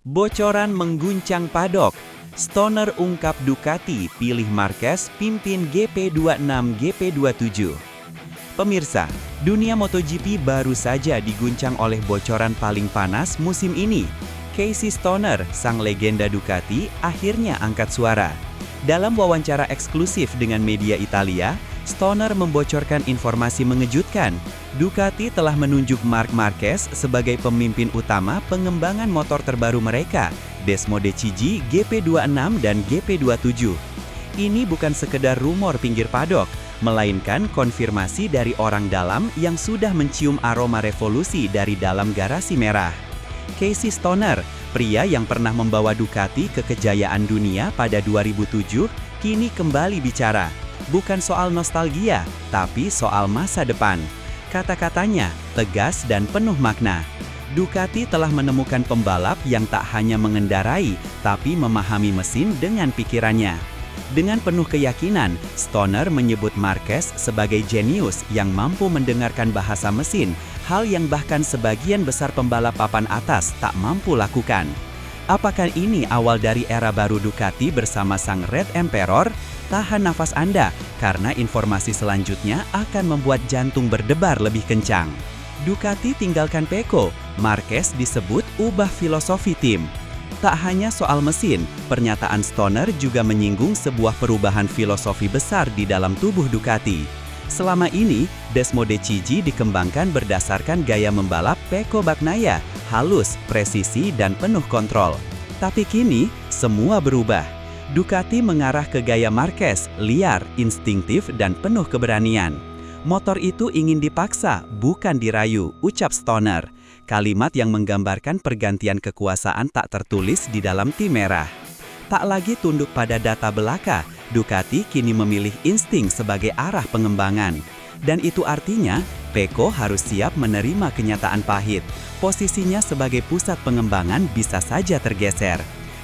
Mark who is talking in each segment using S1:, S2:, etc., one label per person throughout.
S1: Bocoran mengguncang padok. Stoner ungkap Ducati pilih Marquez pimpin GP26 GP27. Pemirsa, dunia MotoGP baru saja diguncang oleh bocoran paling panas musim ini. Casey Stoner, sang legenda Ducati, akhirnya angkat suara. Dalam wawancara eksklusif dengan media Italia, Stoner membocorkan informasi mengejutkan. Ducati telah menunjuk Marc Marquez sebagai pemimpin utama pengembangan motor terbaru mereka, Desmosde GP26 dan GP27. Ini bukan sekedar rumor pinggir padok, melainkan konfirmasi dari orang dalam yang sudah mencium aroma revolusi dari dalam garasi merah. Casey Stoner, pria yang pernah membawa Ducati ke kejayaan dunia pada 2007, kini kembali bicara. Bukan soal nostalgia, tapi soal masa depan. Kata-katanya tegas dan penuh makna. Ducati telah menemukan pembalap yang tak hanya mengendarai, tapi memahami mesin dengan pikirannya. Dengan penuh keyakinan, Stoner menyebut Marquez sebagai jenius yang mampu mendengarkan bahasa mesin, hal yang bahkan sebagian besar pembalap papan atas tak mampu lakukan. Apakah ini awal dari era baru Ducati bersama sang Red Emperor? Tahan nafas Anda, karena informasi selanjutnya akan membuat jantung berdebar lebih kencang. Ducati tinggalkan Pecco, Marquez disebut ubah filosofi tim. Tak hanya soal mesin, pernyataan Stoner juga menyinggung sebuah perubahan filosofi besar di dalam tubuh Ducati. Selama ini, Desmosde dikembangkan berdasarkan gaya membalap Pecco Bagnaia, halus, presisi, dan penuh kontrol. Tapi kini, semua berubah. Ducati mengarah ke gaya Marquez, liar, instinktif, dan penuh keberanian. Motor itu ingin dipaksa, bukan dirayu, ucap Stoner. Kalimat yang menggambarkan pergantian kekuasaan tak tertulis di dalam tim merah. Tak lagi tunduk pada data belaka, Ducati kini memilih insting sebagai arah pengembangan. Dan itu artinya, Pecco harus siap menerima kenyataan pahit. Posisinya sebagai pusat pengembangan bisa saja tergeser.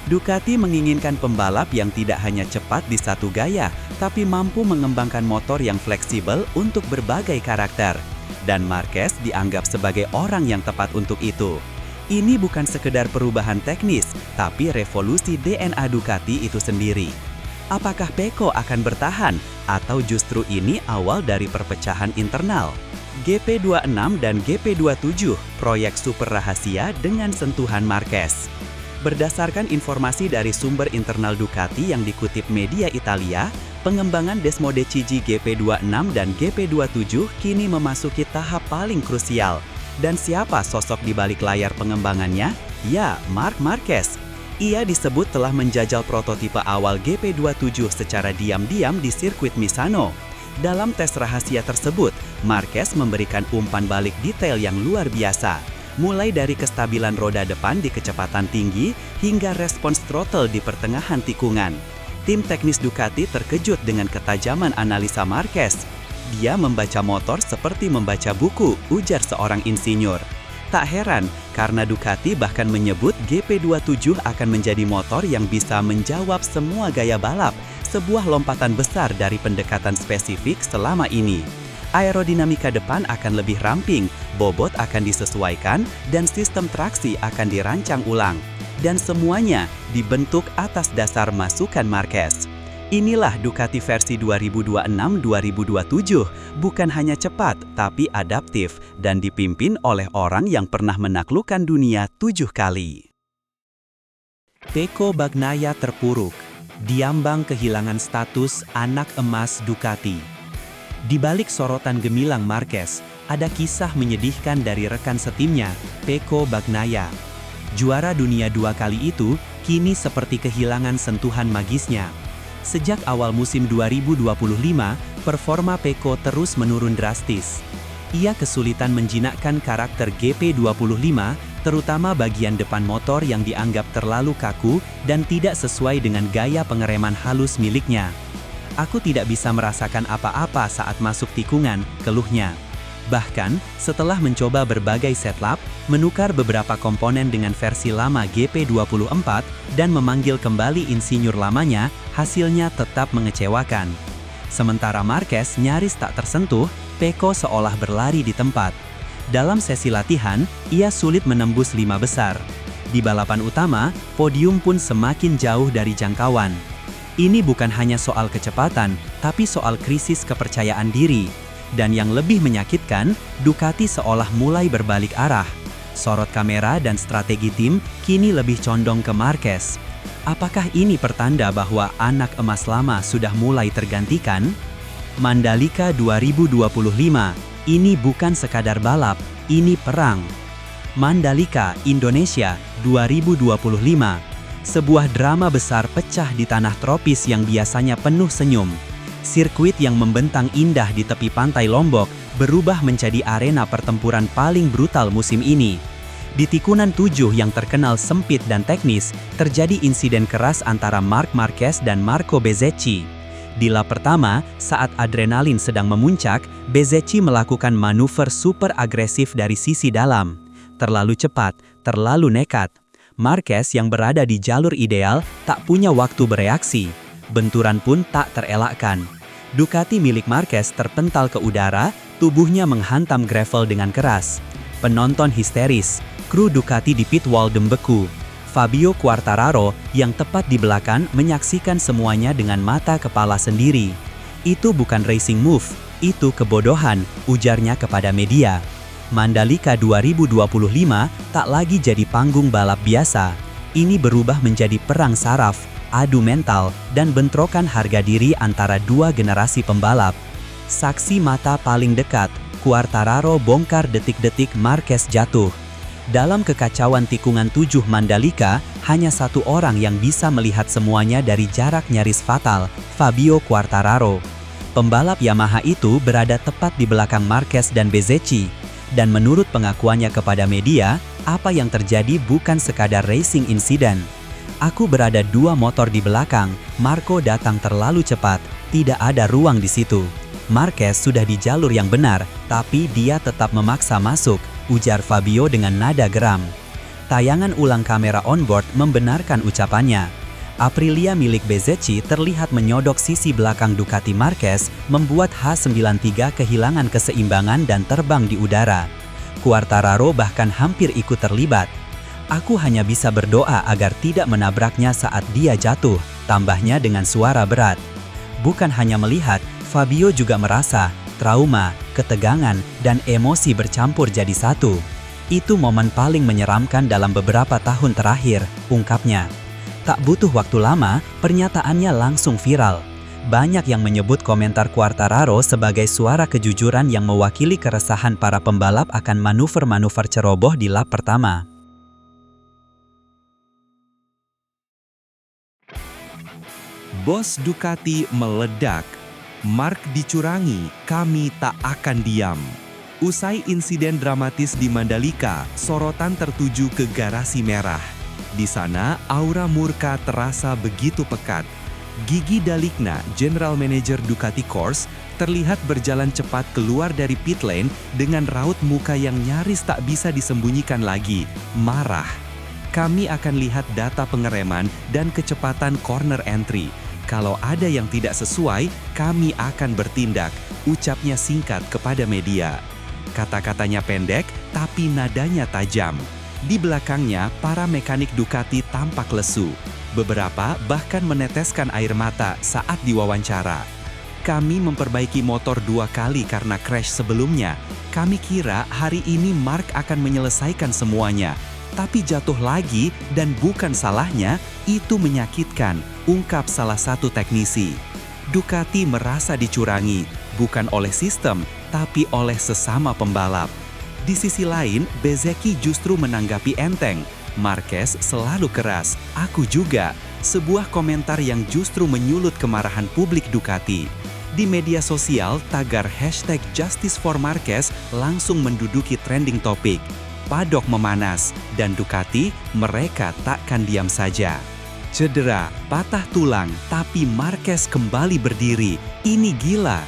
S1: Ducati menginginkan pembalap yang tidak hanya cepat di satu gaya, tapi mampu mengembangkan motor yang fleksibel untuk berbagai karakter. Dan Marquez dianggap sebagai orang yang tepat untuk itu. Ini bukan sekedar perubahan teknis, tapi revolusi DNA Ducati itu sendiri. Apakah Pecco akan bertahan, atau justru ini awal dari perpecahan internal? GP26 dan GP27, proyek super rahasia dengan sentuhan Marquez. Berdasarkan informasi dari sumber internal Ducati yang dikutip media Italia, pengembangan Desmosde GP26 dan GP27 kini memasuki tahap paling krusial. Dan siapa sosok di balik layar pengembangannya? Ya, Marc Marquez. Ia disebut telah menjajal prototipe awal GP27 secara diam-diam di sirkuit Misano. Dalam tes rahasia tersebut, Marquez memberikan umpan balik detail yang luar biasa. Mulai dari kestabilan roda depan di kecepatan tinggi, hingga respons throttle di pertengahan tikungan. Tim teknis Ducati terkejut dengan ketajaman analisa Marquez. Dia membaca motor seperti membaca buku, ujar seorang insinyur. Tak heran, karena Ducati bahkan menyebut GP27 akan menjadi motor yang bisa menjawab semua gaya balap, sebuah lompatan besar dari pendekatan spesifik selama ini. Aerodinamika depan akan lebih ramping, bobot akan disesuaikan, dan sistem traksi akan dirancang ulang. Dan semuanya dibentuk atas dasar masukan Marquez. Inilah Ducati versi 2026-2027, bukan hanya cepat, tapi adaptif, dan dipimpin oleh orang yang pernah menaklukkan dunia 7 kali. Pecco Bagnaia terpuruk, diambang kehilangan status anak emas Ducati. Di balik sorotan gemilang Marquez, ada kisah menyedihkan dari rekan setimnya, Pecco Bagnaia. Juara dunia 2 kali itu, kini seperti kehilangan sentuhan magisnya. Sejak awal musim 2025, performa Pecco terus menurun drastis. Ia kesulitan menjinakkan karakter GP25, terutama bagian depan motor yang dianggap terlalu kaku dan tidak sesuai dengan gaya pengereman halus miliknya. Aku tidak bisa merasakan apa-apa saat masuk tikungan, keluhnya. Bahkan, setelah mencoba berbagai setlap, menukar beberapa komponen dengan versi lama GP24, dan memanggil kembali insinyur lamanya, hasilnya tetap mengecewakan. Sementara Marquez nyaris tak tersentuh, Pecco seolah berlari di tempat. Dalam sesi latihan, ia sulit menembus 5 besar. Di balapan utama, podium pun semakin jauh dari jangkauan. Ini bukan hanya soal kecepatan, tapi soal krisis kepercayaan diri. Dan yang lebih menyakitkan, Ducati seolah mulai berbalik arah. Sorot kamera dan strategi tim kini lebih condong ke Marquez. Apakah ini pertanda bahwa anak emas lama sudah mulai tergantikan? Mandalika 2025, ini bukan sekadar balap, ini perang. Mandalika, Indonesia, 2025. Sebuah drama besar pecah di tanah tropis yang biasanya penuh senyum. Sirkuit yang membentang indah di tepi pantai Lombok berubah menjadi arena pertempuran paling brutal musim ini. Di tikungan 7 yang terkenal sempit dan teknis, terjadi insiden keras antara Marc Marquez dan Marco Bezzecchi. Di lap pertama, saat adrenalin sedang memuncak, Bezzecchi melakukan manuver super agresif dari sisi dalam. Terlalu cepat, terlalu nekat. Marquez yang berada di jalur ideal tak punya waktu bereaksi. Benturan pun tak terelakkan. Ducati milik Marquez terpental ke udara, tubuhnya menghantam gravel dengan keras. Penonton histeris, kru Ducati di pit wall membeku. Fabio Quartararo yang tepat di belakang menyaksikan semuanya dengan mata kepala sendiri. Itu bukan racing move, itu kebodohan, ujarnya kepada media. Mandalika 2025 tak lagi jadi panggung balap biasa. Ini berubah menjadi perang saraf, adu mental, dan bentrokan harga diri antara dua generasi pembalap. Saksi mata paling dekat, Quartararo bongkar detik-detik Marquez jatuh. Dalam kekacauan tikungan 7 Mandalika, hanya satu orang yang bisa melihat semuanya dari jarak nyaris fatal, Fabio Quartararo. Pembalap Yamaha itu berada tepat di belakang Marquez dan Bezzecchi. Dan menurut pengakuannya kepada media, apa yang terjadi bukan sekadar racing incident. Aku berada dua motor di belakang, Marco datang terlalu cepat, tidak ada ruang di situ. Marquez sudah di jalur yang benar, tapi dia tetap memaksa masuk, ujar Fabio dengan nada geram. Tayangan ulang kamera onboard membenarkan ucapannya. Aprilia milik Bezzecchi terlihat menyodok sisi belakang Ducati Marquez, membuat H93 kehilangan keseimbangan dan terbang di udara. Quartararo bahkan hampir ikut terlibat. Aku hanya bisa berdoa agar tidak menabraknya saat dia jatuh, tambahnya dengan suara berat. Bukan hanya melihat, Fabio juga merasa trauma, ketegangan, dan emosi bercampur jadi satu. Itu momen paling menyeramkan dalam beberapa tahun terakhir, ungkapnya. Tak butuh waktu lama, pernyataannya langsung viral. Banyak yang menyebut komentar Quartararo sebagai suara kejujuran yang mewakili keresahan para pembalap akan manuver-manuver ceroboh di lap pertama.
S2: Bos Ducati meledak. Marc dicurangi, kami tak akan diam. Usai insiden dramatis di Mandalika, sorotan tertuju ke garasi merah. Di sana, aura murka terasa begitu pekat. Gigi Dalikna, General Manager Ducati Corse, terlihat berjalan cepat keluar dari pit lane dengan raut muka yang nyaris tak bisa disembunyikan lagi, marah. Kami akan lihat data pengereman dan kecepatan corner entry. Kalau ada yang tidak sesuai, kami akan bertindak, ucapnya singkat kepada media. Kata-katanya pendek, tapi nadanya tajam. Di belakangnya, para mekanik Ducati tampak lesu. Beberapa bahkan meneteskan air mata saat diwawancara. Kami memperbaiki motor 2 kali karena crash sebelumnya. Kami kira hari ini Marc akan menyelesaikan semuanya. Tapi jatuh lagi dan bukan salahnya, itu menyakitkan, ungkap salah satu teknisi. Ducati merasa dicurangi, bukan oleh sistem, tapi oleh sesama pembalap. Di sisi lain, Bezzecchi justru menanggapi enteng. Marquez selalu keras, aku juga. Sebuah komentar yang justru menyulut kemarahan publik Ducati. Di media sosial, tagar #JusticeForMarquez langsung menduduki trending topik. Paddock memanas, dan Ducati, mereka takkan diam saja. Cedera, patah tulang, tapi Marquez kembali berdiri. Ini gila.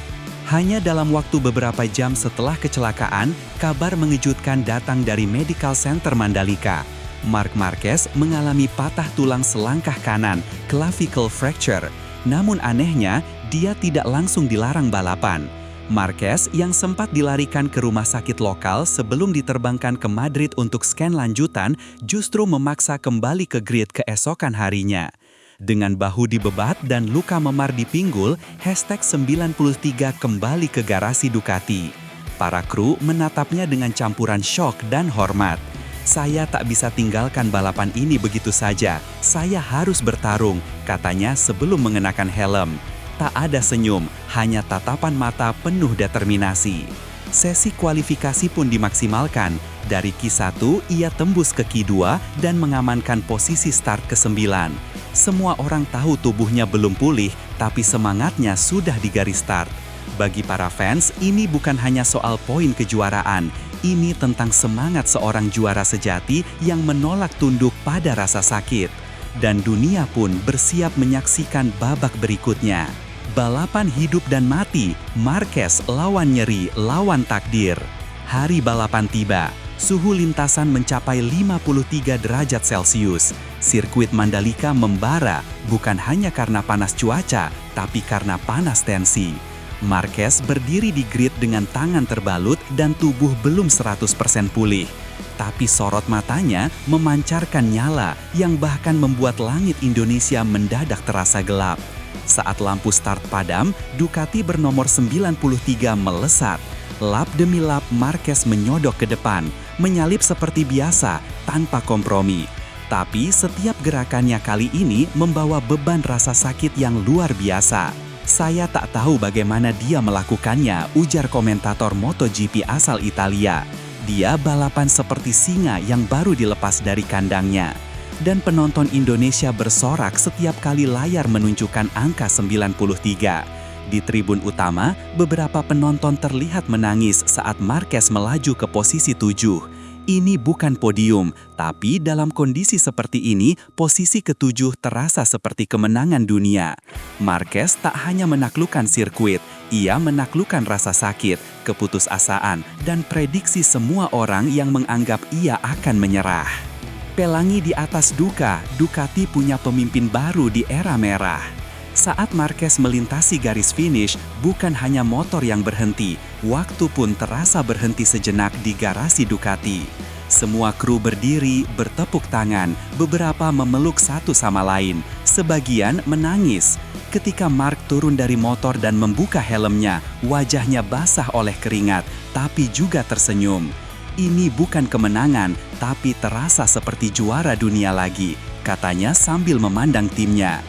S2: Hanya dalam waktu beberapa jam setelah kecelakaan, kabar mengejutkan datang dari Medical Center Mandalika. Marc Marquez mengalami patah tulang selangkah kanan, clavicle fracture. Namun anehnya, dia tidak langsung dilarang balapan.
S1: Marquez yang sempat dilarikan ke rumah sakit lokal sebelum diterbangkan ke Madrid untuk scan lanjutan justru memaksa kembali ke grid keesokan harinya. Dengan bahu dibebat dan luka memar di pinggul, #93 kembali ke garasi Ducati. Para kru menatapnya dengan campuran syok dan hormat. "Saya tak bisa tinggalkan balapan ini begitu saja. Saya harus bertarung," katanya sebelum mengenakan helm. Tak ada senyum, hanya tatapan mata penuh determinasi. Sesi kualifikasi pun dimaksimalkan. Dari Q1, ia tembus ke Q2 dan mengamankan posisi start ke-9. Semua orang tahu tubuhnya belum pulih, tapi semangatnya sudah di garis start. Bagi para fans, ini bukan hanya soal poin kejuaraan. Ini tentang semangat seorang juara sejati yang menolak tunduk pada rasa sakit. Dan dunia pun bersiap menyaksikan babak berikutnya. Balapan hidup dan mati, Marquez lawan nyeri, lawan takdir. Hari balapan tiba, suhu lintasan mencapai 53 derajat Celcius. Sirkuit Mandalika membara, bukan hanya karena panas cuaca, tapi karena panas tensi. Marquez berdiri di grid dengan tangan terbalut dan tubuh belum 100% pulih. Tapi sorot matanya memancarkan nyala yang bahkan membuat langit Indonesia mendadak terasa gelap. Saat lampu start padam, Ducati bernomor 93 melesat. Lap demi lap Marquez menyodok ke depan, menyalip seperti biasa, tanpa kompromi. Tapi setiap gerakannya kali ini membawa beban rasa sakit yang luar biasa. "Saya tak tahu bagaimana dia melakukannya," ujar komentator MotoGP asal Italia. "Dia balapan seperti singa yang baru dilepas dari kandangnya." Dan penonton Indonesia bersorak setiap kali layar menunjukkan angka 93. Di tribun utama, beberapa penonton terlihat menangis saat Marquez melaju ke posisi 7. Ini bukan podium, tapi dalam kondisi seperti ini, posisi ke-7 terasa seperti kemenangan dunia. Marquez tak hanya menaklukkan sirkuit, ia menaklukkan rasa sakit, keputusasaan, dan prediksi semua orang yang menganggap ia akan menyerah. Pelangi di atas duka, Ducati punya pemimpin baru di era merah. Saat Marquez melintasi garis finish, bukan hanya motor yang berhenti, waktu pun terasa berhenti sejenak di garasi Ducati. Semua kru berdiri, bertepuk tangan, beberapa memeluk satu sama lain, sebagian menangis. Ketika Mark turun dari motor dan membuka helmnya, wajahnya basah oleh keringat, tapi juga tersenyum. "Ini bukan kemenangan, tapi terasa seperti juara dunia lagi," katanya sambil memandang timnya.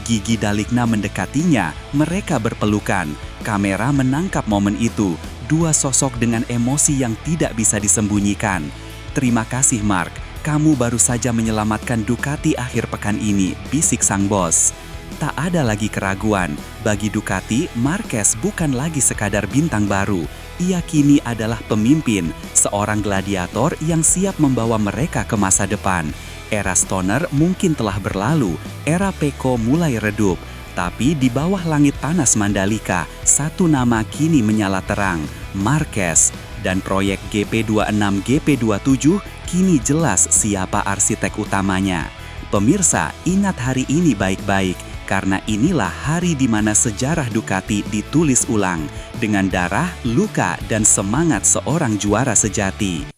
S1: Gigi Dalikna mendekatinya, mereka berpelukan. Kamera menangkap momen itu, dua sosok dengan emosi yang tidak bisa disembunyikan. "Terima kasih Mark, kamu baru saja menyelamatkan Ducati akhir pekan ini," bisik sang bos. Tak ada lagi keraguan, bagi Ducati, Marquez bukan lagi sekadar bintang baru. Ia kini adalah pemimpin, seorang gladiator yang siap membawa mereka ke masa depan. Era Stoner mungkin telah berlalu, era Pecco mulai redup. Tapi di bawah langit panas Mandalika, satu nama kini menyala terang, Marquez. Dan proyek GP26 GP27 kini jelas siapa arsitek utamanya. Pemirsa, ingat hari ini baik-baik. Karena inilah hari di mana sejarah Ducati ditulis ulang dengan darah, luka, dan semangat seorang juara sejati.